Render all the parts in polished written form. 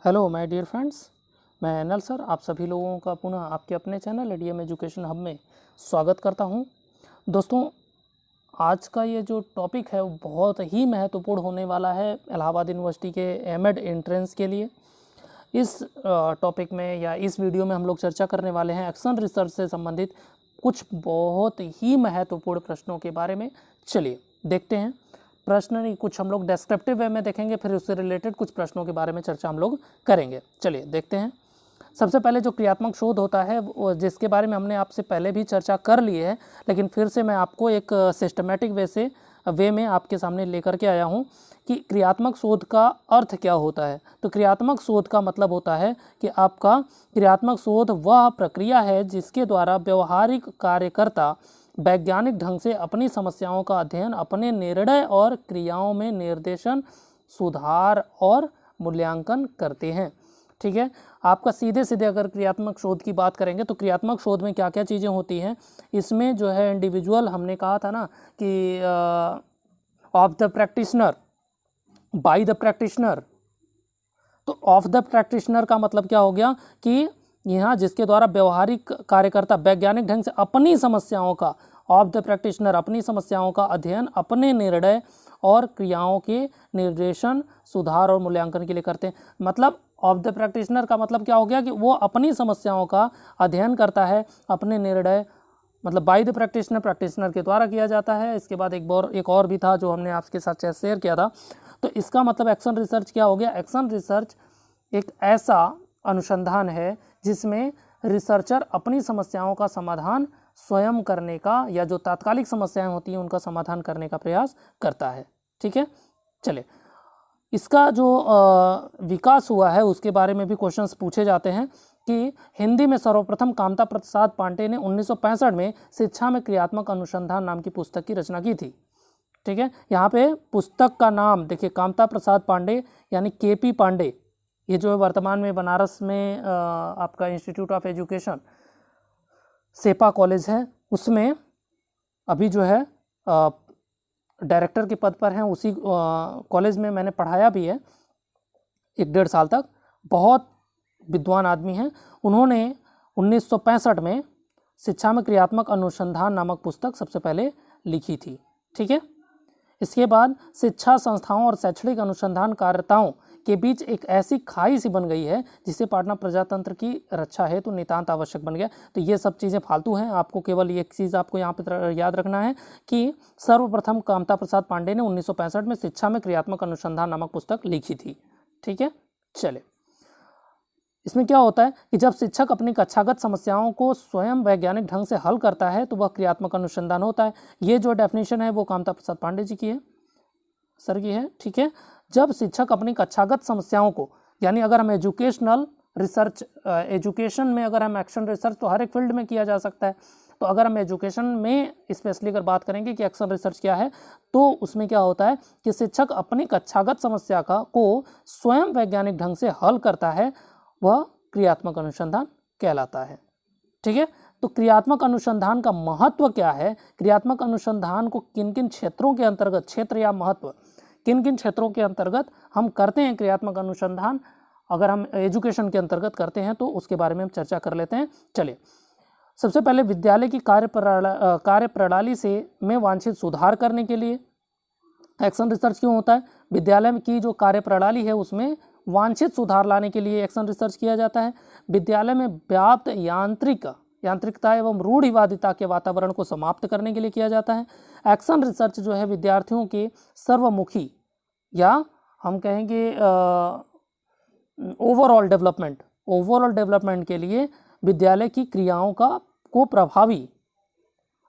Hello my dear friends, मैं anal sir आप सभी लोगों का पुनः आपके अपने चैनल एडीएम एजुकेशन हब में स्वागत करता हूं। दोस्तों, आज का ये जो टॉपिक है वो बहुत ही महत्वपूर्ण होने वाला है इलाहाबाद यूनिवर्सिटी के एमएड एंट्रेंस के लिए। इस टॉपिक में या इस वीडियो में हम लोग चर्चा करने वाले हैं एक्शन रिसर्च से संबंधित कुछ बहुत ही महत्वपूर्ण प्रश्नों के बारे में। चलिए देखते हैं। प्रश्न नहीं, कुछ हम लोग डेस्क्रिप्टिव वे में देखेंगे, फिर उससे रिलेटेड कुछ प्रश्नों के बारे में चर्चा हम लोग करेंगे। चलिए देखते हैं। सबसे पहले जो क्रियात्मक शोध होता है वो जिसके बारे में हमने आपसे पहले भी चर्चा कर ली है, लेकिन फिर से मैं आपको एक सिस्टमेटिक वे में आपके सामने लेकर के आया हूँ कि क्रियात्मक शोध का अर्थ क्या होता है। तो क्रियात्मक शोध का मतलब होता है कि आपका क्रियात्मक शोध वह प्रक्रिया है जिसके द्वारा व्यवहारिक कार्यकर्ता वैज्ञानिक ढंग से अपनी समस्याओं का अध्ययन, अपने निर्णय और क्रियाओं में निर्देशन, सुधार और मूल्यांकन करते हैं। ठीक है, आपका सीधे सीधे अगर क्रियात्मक शोध की बात करेंगे तो क्रियात्मक शोध में क्या क्या चीज़ें होती हैं। इसमें जो है इंडिविजुअल, हमने कहा था ना कि of the practitioner, by the practitioner. तो ऑफ द प्रैक्टिशनर का मतलब क्या हो गया कि यहाँ जिसके द्वारा व्यवहारिक कार्यकर्ता वैज्ञानिक ढंग से अपनी समस्याओं का, ऑफ द प्रैक्टिशनर अपनी समस्याओं का अध्ययन, अपने निर्णय और क्रियाओं के निर्देशन, सुधार और मूल्यांकन के लिए करते हैं। मतलब ऑफ द प्रैक्टिशनर का मतलब क्या हो गया कि वो अपनी समस्याओं का अध्ययन करता है, अपने निर्णय, मतलब बाय द प्रैक्टिशनर, प्रैक्टिशनर के द्वारा किया जाता है। इसके बाद एक और भी था जो हमने आपके साथ शेयर किया था। तो इसका मतलब एक्शन रिसर्च क्या हो गया। एक्शन रिसर्च एक ऐसा अनुसंधान है जिसमें रिसर्चर अपनी समस्याओं का समाधान स्वयं करने का, या जो तात्कालिक समस्याएं होती हैं उनका समाधान करने का प्रयास करता है। ठीक है, चलिए इसका जो विकास हुआ है उसके बारे में भी क्वेश्चंस पूछे जाते हैं कि हिंदी में सर्वप्रथम कामता प्रसाद पांडे ने 1965 में शिक्षा में क्रियात्मक अनुसंधान नाम की पुस्तक की रचना की थी। ठीक है, यहाँ पे पुस्तक का नाम देखिए, कामता प्रसाद पांडे यानी केपी पांडे। ये जो है वर्तमान में बनारस में आपका इंस्टीट्यूट ऑफ एजुकेशन सेपा कॉलेज है, उसमें अभी जो है डायरेक्टर के पद पर हैं। उसी कॉलेज में मैंने पढ़ाया भी है 1-1.5 साल तक। बहुत विद्वान आदमी हैं। उन्होंने 1965 में शिक्षा में क्रियात्मक अनुसंधान नामक पुस्तक सबसे पहले लिखी थी। ठीक है, इसके बाद शिक्षा संस्थाओं और शैक्षणिक अनुसंधान कार्यताओं के बीच एक ऐसी खाई सी बन गई है जिसे पाटना प्रजातंत्र की रक्षा है तो नितांत आवश्यक बन गया। तो ये सब चीज़ें फालतू हैं, आपको केवल एक चीज़ आपको यहाँ पर याद रखना है कि सर्वप्रथम कामता प्रसाद पांडे ने 1965 में शिक्षा में क्रियात्मक अनुसंधान नामक पुस्तक लिखी थी। ठीक है, चले इसमें क्या होता है कि जब शिक्षक अपनी कक्षागत समस्याओं को स्वयं वैज्ञानिक ढंग से हल करता है तो वह क्रियात्मक अनुसंधान होता है। ये जो डेफिनेशन है वो कामता प्रसाद पांडे जी की है, सर की है। ठीक है, जब शिक्षक अपनी कक्षागत समस्याओं को, यानी अगर हम एजुकेशनल रिसर्च, एजुकेशन में अगर हम एक्शन रिसर्च तो हर एक फील्ड में किया जा सकता है, तो अगर हम एजुकेशन में स्पेशली अगर बात करेंगे कि एक्शन रिसर्च क्या है, तो उसमें क्या होता है कि शिक्षक अपनी कक्षागत समस्या को स्वयं वैज्ञानिक ढंग से हल करता है, वह क्रियात्मक अनुसंधान कहलाता है। ठीक है, तो क्रियात्मक अनुसंधान का महत्व क्या है, क्रियात्मक अनुसंधान को किन किन क्षेत्रों के अंतर्गत, क्षेत्र या महत्व किन किन क्षेत्रों के अंतर्गत हम करते हैं क्रियात्मक अनुसंधान, अगर हम एजुकेशन के अंतर्गत करते हैं तो उसके बारे में हम चर्चा कर लेते हैं। चलिए सबसे पहले विद्यालय की कार्य प्रणाली से में वांछित सुधार करने के लिए एक्शन रिसर्च क्यों होता है। विद्यालय की जो कार्य प्रणाली है उसमें वांछित सुधार लाने के लिए एक्शन रिसर्च किया जाता है। विद्यालय में व्याप्त यांत्रिकता एवं रूढ़िवादिता के वातावरण को समाप्त करने के लिए किया जाता है। एक्शन रिसर्च जो है विद्यार्थियों के सर्वमुखी, या हम कहेंगे ओवरऑल डेवलपमेंट के लिए विद्यालय की क्रियाओं को प्रभावी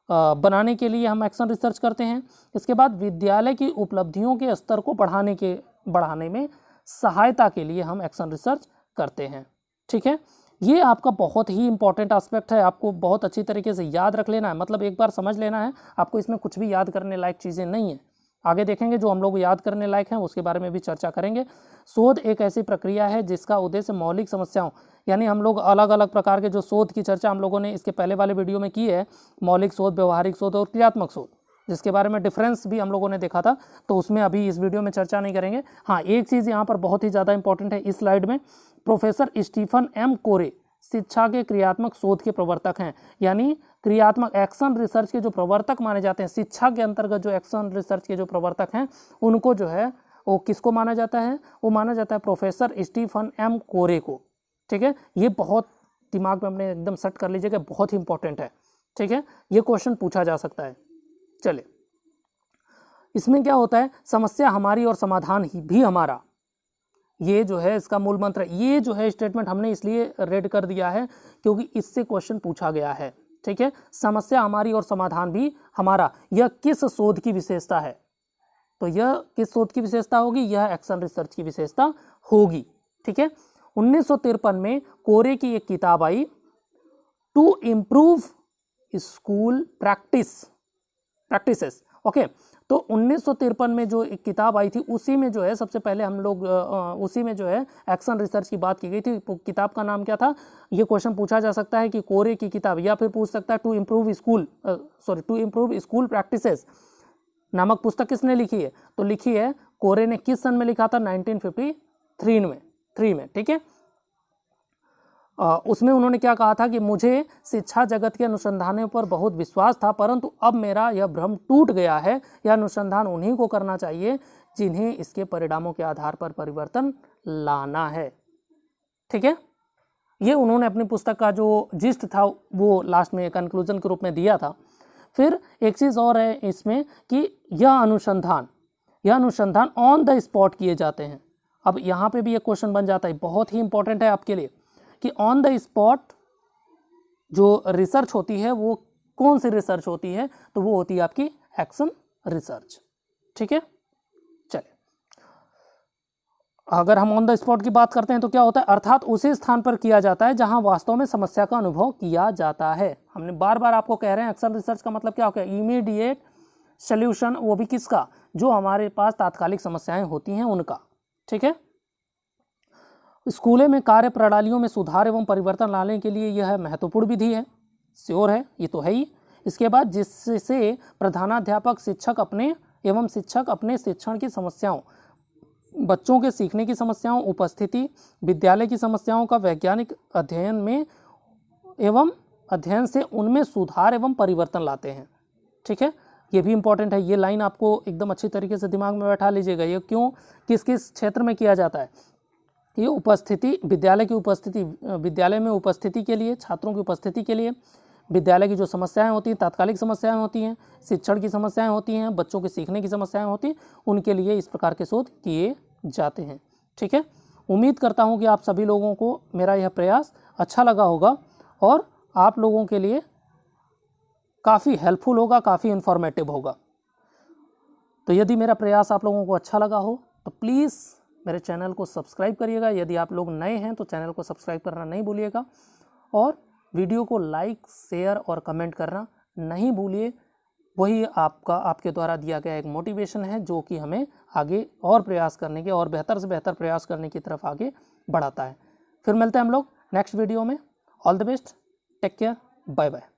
बनाने के लिए हम एक्शन रिसर्च करते हैं। इसके बाद विद्यालय की उपलब्धियों के स्तर को बढ़ाने में सहायता के लिए हम एक्शन रिसर्च करते हैं। ठीक है, ये आपका बहुत ही इंपॉर्टेंट एस्पेक्ट है, आपको बहुत अच्छी तरीके से याद रख लेना है, मतलब एक बार समझ लेना है, आपको इसमें कुछ भी याद करने लायक चीज़ें नहीं है। आगे देखेंगे जो हम लोग याद करने लायक हैं उसके बारे में भी चर्चा करेंगे। शोध एक ऐसी प्रक्रिया है जिसका उद्देश्य मौलिक समस्याओं, यानी हम लोग अलग अलग प्रकार के जो शोध की चर्चा हम लोगों ने इसके पहले वाले वीडियो में की है, मौलिक शोध, व्यवहारिक शोध और क्रियात्मक शोध। जिसके बारे में डिफरेंस भी हम लोगों ने देखा था, तो उसमें अभी इस वीडियो में चर्चा नहीं करेंगे। हाँ, एक चीज़ यहाँ पर बहुत ही ज़्यादा इंपॉर्टेंट है इस स्लाइड में, प्रोफेसर स्टीफन एम कोरे शिक्षा के क्रियात्मक शोध के प्रवर्तक हैं, यानी क्रियात्मक एक्शन रिसर्च के जो प्रवर्तक माने जाते हैं, शिक्षा के अंतर्गत जो एक्शन रिसर्च के जो प्रवर्तक हैं, उनको जो है वो किसको माना जाता है? वो माना जाता है प्रोफेसर स्टीफन एम कोरे को। ठीक है, ये बहुत दिमाग में अपने एकदम सेट कर लीजिएगा, बहुत ही इंपॉर्टेंट है। ठीक है, ये क्वेश्चन पूछा जा सकता है। चलिए, इसमें क्या होता है, समस्या हमारी और समाधान ही भी हमारा, ये जो है इसका मूल मंत्र। ये जो है स्टेटमेंट हमने इसलिए रेड कर दिया है क्योंकि इससे क्वेश्चन पूछा गया है। ठीक है, समस्या हमारी और समाधान भी हमारा, यह किस शोध की विशेषता है? तो यह किस शोध की विशेषता होगी? यह एक्शन रिसर्च की विशेषता होगी। ठीक है, 1953 में कोरे की एक किताब आई, to improve school practices. Okay, तो 1953 में जो एक किताब आई थी, उसी में जो है सबसे पहले हम लोग उसी में जो है एक्शन रिसर्च की बात की गई थी। किताब का नाम क्या था? ये क्वेश्चन पूछा जा सकता है कि कोरे की किताब, या फिर पूछ सकता है टू इम्प्रूव स्कूल प्रैक्टिसेस नामक पुस्तक किसने लिखी है? तो लिखी है कोरे ने। किस सन में लिखा था? 1953 में। ठीक है, उसमें उन्होंने क्या कहा था कि मुझे शिक्षा जगत के अनुसंधानों पर बहुत विश्वास था, परंतु अब मेरा यह भ्रम टूट गया है। यह अनुसंधान उन्हीं को करना चाहिए जिन्हें इसके परिणामों के आधार पर परिवर्तन लाना है। ठीक है, ये उन्होंने अपनी पुस्तक का जो जिस्ट था वो लास्ट में कंक्लूजन के रूप में दिया था। फिर एक चीज़ और है इसमें कि यह अनुसंधान ऑन द स्पॉट किए जाते हैं। अब यहाँ पे भी एक क्वेश्चन बन जाता है, बहुत ही इंपॉर्टेंट है आपके लिए, कि ऑन द स्पॉट जो रिसर्च होती है वो कौन सी रिसर्च होती है? तो वो होती है आपकी एक्शन रिसर्च। ठीक है, चलिए, अगर हम ऑन द स्पॉट की बात करते हैं तो क्या होता है, अर्थात उसी स्थान पर किया जाता है जहां वास्तव में समस्या का अनुभव किया जाता है। हमने बार बार आपको कह रहे हैं एक्शन रिसर्च का मतलब क्या होगा? इमीडिएट सॉल्यूशन, वो भी किसका? जो हमारे पास तात्कालिक समस्याएं होती हैं उनका। ठीक है, स्कूलों में कार्य प्रणालियों में सुधार एवं परिवर्तन लाने के लिए यह महत्वपूर्ण विधि है। श्योर है, ये तो है ही। इसके बाद जिससे प्रधानाध्यापक शिक्षक अपने शिक्षण की समस्याओं, बच्चों के सीखने की समस्याओं, उपस्थिति, विद्यालय की समस्याओं का वैज्ञानिक अध्ययन से उनमें सुधार एवं परिवर्तन लाते हैं। ठीक है, ये भी इंपॉर्टेंट है। ये लाइन आपको एकदम अच्छी तरीके से दिमाग में बैठा लीजिएगा। ये क्यों, किस किस क्षेत्र में किया जाता है? ये उपस्थिति, विद्यालय में उपस्थिति के लिए, छात्रों की उपस्थिति के लिए, विद्यालय की जो समस्याएं होती हैं, तात्कालिक समस्याएं होती हैं, शिक्षण की समस्याएं होती हैं, बच्चों के सीखने की समस्याएं होती हैं, उनके लिए इस प्रकार के शोध किए जाते हैं। ठीक है, उम्मीद करता हूं कि आप सभी लोगों को मेरा यह प्रयास अच्छा लगा होगा और आप लोगों के लिए काफ़ी हेल्पफुल होगा, काफ़ी इन्फॉर्मेटिव होगा। तो यदि मेरा प्रयास आप लोगों को अच्छा लगा हो तो प्लीज़ मेरे चैनल को सब्सक्राइब करिएगा। यदि आप लोग नए हैं तो चैनल को सब्सक्राइब करना नहीं भूलिएगा और वीडियो को लाइक, शेयर और कमेंट करना नहीं भूलिए। वही आपके द्वारा दिया गया एक मोटिवेशन है जो कि हमें आगे और प्रयास करने के और बेहतर से बेहतर प्रयास करने की तरफ आगे बढ़ाता है। फिर मिलते हैं हम लोग नेक्स्ट वीडियो में। All the best, take care, bye bye.